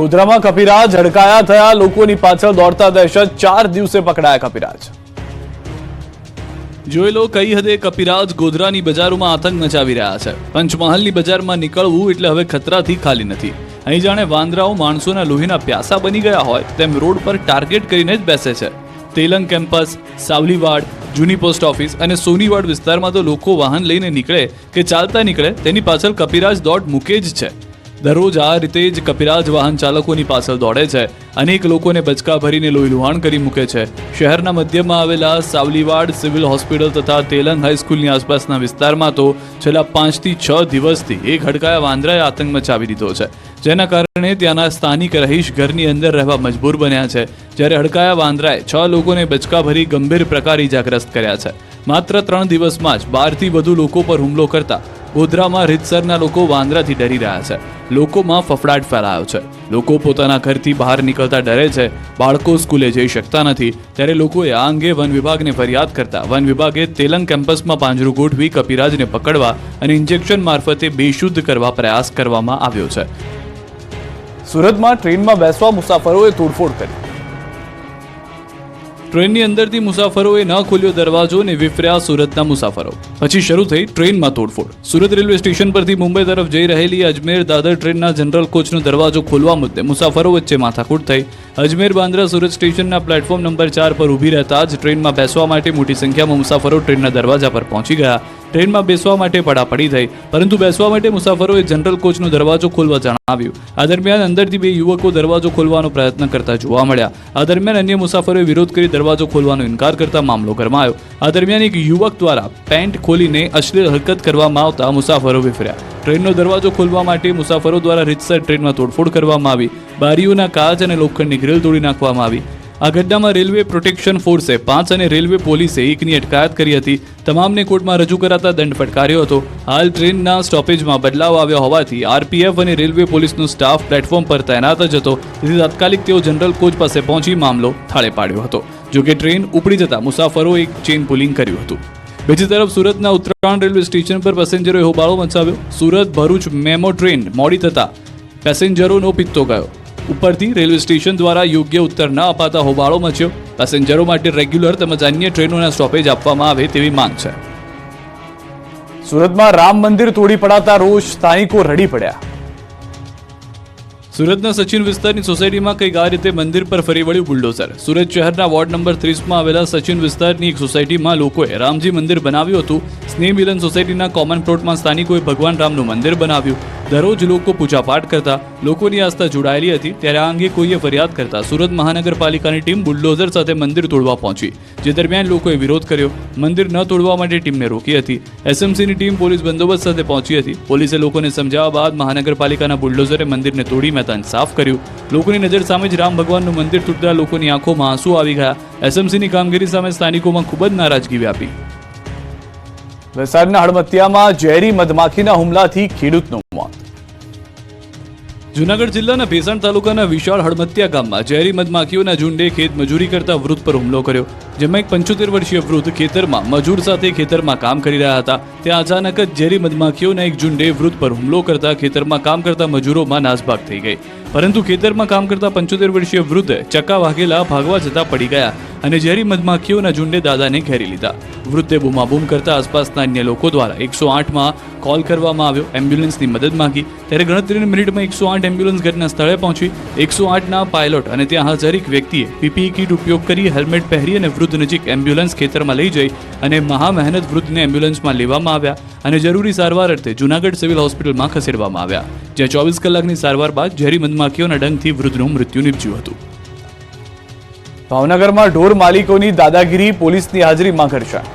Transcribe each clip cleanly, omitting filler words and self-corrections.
ગોધરામાં કપિરાજ ઝડકાયા થયા લોકોની પાછળ દોડતા દહેશત 4 દિવસે પકડાયા કપિરાજ। જોઈ લો કઈ હદે કપિરાજ ગોધરાની બજારોમાં આતંક મચાવી રહ્યા છે। પંચમહાલની બજારમાં નીકળવું એટલે હવે ખતરાથી ખાલી નથી। અહીં જાણે વાંદરાઓ માણસોના લોહીના પ્યાસા બની ગયા હોય તેમ રોડ પર ટાર્ગેટ કરીને જ બેસે છે। તેલંગ કેમ્પસ, સાવલીવાડ, જૂની પોસ્ટ ઓફિસ અને સોનીવાડ વિસ્તારમાં તો લોકો વાહન લઈને નીકળે કે ચાલતા નીકળે તેની પાછળ કપિરાજ દોડ મૂકે જ છે। દરરોજ આ રીતે જ કપિરાજ વાહન ચાલકોની પાછળ દોડે છે। અનેક લોકોને બચકા ભરીને લોહી લુહાણ કરી મૂકે છે। શહેરના મધ્યમાં આવેલા સાવલીવાડ સિવિલ હોસ્પિટલ તથા તેલંગ હાઈસ્કૂલની આસપાસના વિસ્તારમાં તો છેલ્લા 5 થી 6 દિવસથી એક હડકાયા વાંદરાએ આતંક મચાવી દીધો છે, જેના કારણે ત્યાંના સ્થાનિક રહીશ ઘરની અંદર રહેવા મજબૂર બન્યા છે। જ્યારે હડકાયા વાંદરાએ 6 લોકોને બચકા ભરી ગંભીર પ્રકારે ઇજાગ્રસ્ત કર્યા છે। માત્ર 3 દિવસમાં જ 12 થી વધુ લોકો પર હુમલો કરતા ગોધરામાં રીતસરના લોકો વાંદરાથી ડરી રહ્યા છે। લોકોમાં ફફડાટ ફેલાયો છે। લોકો પોતાના ઘરથી બહાર નીકળતા ડરે છે। બાળકો સ્કૂલે જઈ શકતા નથી। ત્યારે લોકોએ આ અંગે વન વિભાગને ફરિયાદ કરતા વન વિભાગે તેલંગ કેમ્પસમાં પાંજરું ગોઠવી કપિરાજને પકડવા અને ઇન્જેક્શન મારફતે બેશુદ્ધ કરવા પ્રયાસ કરવામાં આવ્યો છે। સુરતમાં ટ્રેનમાં બેસવા મુસાફરોએ તોડફોડ કરી। ટ્રેનની અંદરથી મુસાફરોએ ન ખોલ્યો દરવાજો અને વિફર્યા સુરતના મુસાફરો। પછી શરૂ થઈ ટ્રેનમાં તોડફોડ। સુરત રેલવે સ્ટેશન પરથી મુંબઈ તરફ જઈ રહેલી અજમેર દાદર ટ્રેનના જનરલ કોચનો દરવાજો ખોલવા મુદ્દે મુસાફરો વચ્ચે માથાકૂટ થઈ। અજમેર બાંદ્રા સુરત સ્ટેશનના પ્લેટફોર્મ નંબર 4 પર ઊભી રહેતા જ ટ્રેનમાં બેસવા માટે મોટી સંખ્યામાં મુસાફરો ટ્રેનના દરવાજા પર પહોંચી ગયા। ટ્રેનમાં બેસવા માટે પડાપડી થઈ, પરંતુ બેસવા માટે મુસાફરોએ જનરલ કોચનો દરવાજો ખોલવા જણાવ્યું। આ દરમિયાન અંદરથી 2 યુવકો દરવાજો ખોલવાનો પ્રયત્ન કરતા જોવા મળ્યા। આ દરમિયાન અન્ય મુસાફરોએ વિરોધ કરી દરવાજો ખોલવાનો ઇનકાર કરતા મામલો ગરમાયો। આ દરમિયાન એક યુવક દ્વારા પેન્ટ ખોલીને અશ્લીલ હરકત કરવામાં આવતા મુસાફરો વિફર્યા। ટ્રેનનો દરવાજો ખોલવા માટે મુસાફરો દ્વારા રીતસર ટ્રેનમાં તોડફોડ કરવામાં આવી। બારીઓના કાચ અને લોખંડની ગ્રીલ તોડી નાખવામાં આવી। આ ઘટનામાં રેલવે પ્રોટેક્શન ફોર્સે 5 અને રેલવે પોલીસે 1ની અટકાયત કરી હતી। તમામને કોર્ટમાં રજૂ કરાતા દંડ ફટકાર્યો હતો। હાલ ટ્રેનના સ્ટોપેજમાં બદલાવ આવ્યો હોવાથી આરપીએફ અને રેલવે પોલીસનો સ્ટાફ પ્લેટફોર્મ પર તૈનાત જ હતો, તેથી તાત્કાલિક તેઓ જનરલ કોચ પાસે પહોંચી મામલો થાળે પાડ્યો હતો। જોકે ટ્રેન ઉપડી જતા મુસાફરોએ એક ચેન પુલિંગ કર્યું હતું। બીજી તરફ સુરતના ઉત્તરાયણ રેલવે સ્ટેશન પર પેસેન્જરોએ હોબાળો મચાવ્યો। સુરત ભરૂચ મેમો ટ્રેન મોડી થતા પેસેન્જરોનો પિત્તો ગયો। ઉપરથી રેલવે સ્ટેશન દ્વારા યોગ્ય ઉત્તર ન અપાતા હોબાળો મચ્યો। પેસેન્જરો માટે રેગ્યુલર તેમજ અન્ય ટ્રેનોના સ્ટોપેજ આપવામાં આવે તેવી માંગ છે। સુરતમાં રામ મંદિર તોડી પડાતા રોષ, સ્થાનિકો રડી પડ્યા। સુરતના સચિન વિસ્તારની સોસાયટીમાં કંઈક આ રીતે મંદિર પર ફરી વળ્યું બુલડોઝર। સુરત શહેરના વોર્ડ નંબર 30માં આવેલા સચિન વિસ્તારની એક સોસાયટીમાં લોકોએ રામજી મંદિર બનાવ્યું હતું। સ્નેહ મિલન સોસાયટીના કોમન પ્લોટમાં સ્થાનિકોએ ભગવાન રામનું મંદિર બનાવ્યું। દરરોજ લોકો પૂજાપાઠ કરતા, લોકોની આસ્થા જોડાયેલી હતી। ત્યારે આ અંગે કોઈએ ફરિયાદ કરતા સુરત મહાનગરપાલિકાની ટીમ બુલડોઝર સાથે મંદિર તોડવા પહોંચી, જે દરમિયાન લોકોએ વિરોધ કર્યો। મંદિર ન તોડવા માટે ટીમને રોકી હતી। એસએમસીની ટીમ પોલીસ બંદોબસ્ત સાથે પહોંચી હતી। પોલીસે લોકોને સમજાવવા બાદ મહાનગરપાલિકાના બુલડોઝરે મંદિરને તોડી મેદાન સાફ કર્યું। લોકોની નજર સામે જ રામ ભગવાનનું મંદિર તૂટતા લોકોની આંખોમાં આંસુ આવી ગયા। એસએમસીની કામગીરી સામે સ્થાનિકોમાં ખૂબ જ નારાજગી વ્યાપી। વલસાડના હળમતિયામાં ઝેરી મધમાખીના હુમલાથી ખેડૂતનું મોત। જૂનાગઢ જિલ્લાના ભેસાણ તાલુકાના વિશાળ હળમતિયા ગામમાં ઝેરી મધમાખીઓના ઝુંડે ખેત મજૂરી કરતા વૃદ્ધ પર હુમલો કર્યો। જેમાં એક 75 વર્ષીય વૃદ્ધ ખેતરમાં મજૂર સાથે ખેતરમાં કામ કરી રહ્યા હતા। ત્યાં અચાનક જ ઝેરી મધમાખીઓના એક ઝુંડે વૃદ્ધ પર હુમલો કરતા ખેતરમાં કામ કરતા મજૂરોમાં નાસભાગ થઈ ગઈ, પરંતુ ખેતરમાં કામ કરતા 75 વર્ષીય વૃદ્ધ ચક્કા વાગેલા ભાગવા જતા પડી ગયા અને ઝેરી મધમાખીઓના ઝુંડે દાદાને ઘેરી લીધા। વૃદ્ધે બૂમાબૂમ કરતા આસપાસના અન્ય લોકો દ્વારા 108માં કોલ કરવામાં આવ્યો। એમ્બ્યુલન્સની મદદ માંગી, ત્યારે ગણતરીની મિનિટમાં 108 એમ્બ્યુલન્સ ઘટના સ્થળે પહોંચી। 108ના પાયલોટ અને ત્યાં હાજર એક વ્યક્તિએ પીપીઈ કીટ ઉપયોગ કરી હેલ્મેટ પહેરી અને વૃદ્ધ નજીક એમ્બ્યુલન્સ ખેતરમાં લઈ જઈ અને મહામહેનત વૃદ્ધને એમ્બ્યુલન્સમાં લેવામાં આવ્યા અને જરૂરી સારવાર અર્થે જૂનાગઢ સિવિલ હોસ્પિટલમાં ખસેડવામાં આવ્યા, જ્યાં 24 કલાકની સારવાર બાદ ઝેરી મધમાખીઓના ડંખથી વૃદ્ધનું મૃત્યુ નિપજ્યું હતું। ભાવનગરમાં ઢોર માલિકોની દાદાગીરી, પોલીસની હાજરીમાં ઘર્ષણ।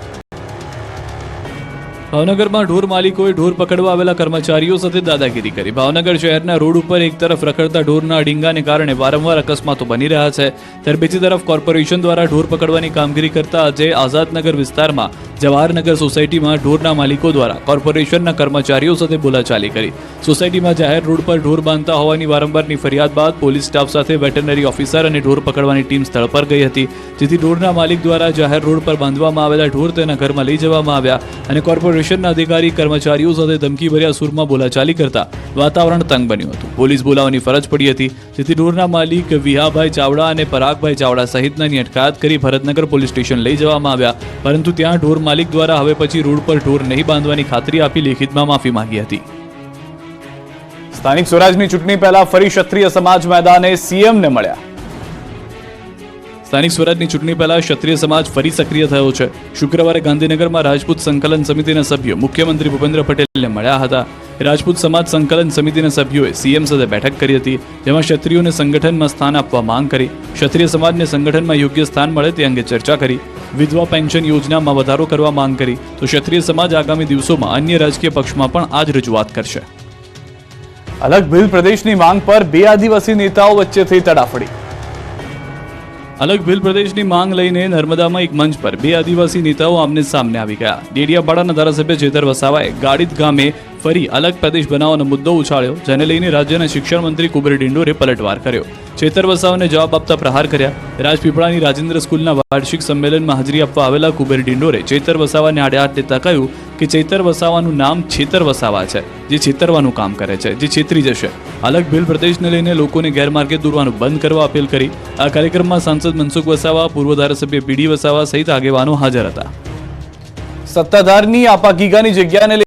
ભાવનગરમાં ઢોર માલિકોએ ઢોર પકડવા આવેલા કર્મચારીઓ સાથે દાદાગીરી કરી। ભાવનગર શહેરના રોડ ઉપર એક તરફ રખડતા ઢોરના ડીંગાને કારણે વારંવાર અકસ્માતો બની રહ્યા છે, ત્યારે બીજી તરફ કોર્પોરેશન દ્વારા ઢોર પકડવાની કામગીરી કરતા આજે આઝાદનગર વિસ્તારમાં જવાહરનગર સોસાયટીમાં ઢોરના માલિકો દ્વારા કોર્પોરેશનના કર્મચારીઓ સાથે બોલાચાલી કરી। સોસાયટીમાં જાહેર રોડ પર ઢોર બાંધતા હોવાની વારંવારની ફરિયાદ બાદ પોલીસ સ્ટાફ સાથે વેટરનરી ઓફિસર અને ઢોર પકડવાની ટીમ સ્થળ પર ગઈ હતી, જેથી ઢોરના માલિક દ્વારા જાહેર રોડ પર બાંધવામાં આવેલા ઢોર તેના ઘરમાં લઈ જવામાં આવ્યા અને કોર્પોરેશન કોર્પોરેશનના અધિકારી કર્મચારીઓ સાથે ધમકીભર્યા સૂરમાં બોલાચાલી કરતા વાતાવરણ તંગ બન્યું હતું. પોલીસ બોલાવવાની ફરજ પડી હતી, જેથી ઢોરના માલિક વિહાભાઈ ચાવડા અને પરાગભાઈ ચાવડા સહિતનાની અટકાયત કરી ભરતનગર પોલીસ સ્ટેશન લઈ જવામાં આવ્યા, પરંતુ ત્યાં ઢોર માલિક દ્વારા હવે પછી રોડ પર ઢોર નહીં બાંધવાની ખાતરી આપી લેખિતમાં માફી માંગી હતી. સ્થાનિક સ્વરાજની ચૂંટણી પહેલા ફરી ક્ષત્રિય સમાજ મેદાને સીએમને મળ્યા. સ્થાનિક સ્વરાજની ચૂંટણી પહેલા ક્ષત્રિય સમાજ ફરી સક્રિય થયો છે. શુક્રવારે ગાંધીનગરમાં રાજપૂત સંકલન સમિતિના સભ્યો મુખ્યમંત્રી ભૂપેન્દ્ર પટેલને મળ્યા હતા. રાજપૂત સમાજ સંકલન સમિતિના સભ્યોએ સીએમ સાથે બેઠક કરી હતી, જેમાં ક્ષત્રિયોને સંગઠનમાં સ્થાન આપવા માંગ કરી. ક્ષત્રિય સમાજને સંગઠનમાં યોગ્ય સ્થાન મળે તે અંગે ચર્ચા કરી. વિધવા પેન્શન યોજનામાં વધારો કરવા માંગ કરી. તો ક્ષત્રિય સમાજ આગામી દિવસોમાં અન્ય રાજકીય પક્ષમાં પણ આ જ રજૂઆત કરશે. અલગ ભીલ પ્રદેશની માંગ પર બે આદિવાસી નેતાઓ વચ્ચે થઈ તડાફડી. અલગ ભીલ પ્રદેશની માંગ લઈને નર્મદામાં એક મંચ પર બે આદિવાસી નેતાઓ આમને સામને આવી ગયા. ડેડિયાપાડાના ધારાસભ્ય ચેતર વસાવાએ ગાડિત ગામે ફરી અલગ પ્રદેશ બનાવવાનો મુદ્દો ઉછાળ્યો, જેને લઈને રાજ્યના શિક્ષણ મંત્રી કુબેર ડિંડોરે પલટવાર કર્યો. ચેતર વસાવાને જવાબ આપતા પ્રહાર કર્યા. રાજપીપળાની રાજેન્દ્ર સ્કૂલના વાર્ષિક સંમેલનમાં હાજરી આપવા આવેલા કુબેર ડિંડોરે ચેતર વસાવાને આડે હાથ લેતા કહ્યું કે ચેતર વસાવાનું નામ છેતર વસાવા છે, જે છેતરવાનું કામ કરે છે, જે છેતરી જશે. અલગ ભીલ પ્રદેશને લઈને લોકોને ગેરમાર્ગે દોરવાનું બંધ કરવા અપીલ કરી. આ કાર્યક્રમમાં સાંસદ મનસુખ વસાવા, પૂર્વ ધારાસભ્ય પીડી વસાવા સહિત આગેવાનો હાજર હતા. સત્તાધારની આપાગીગાની જગ્યાને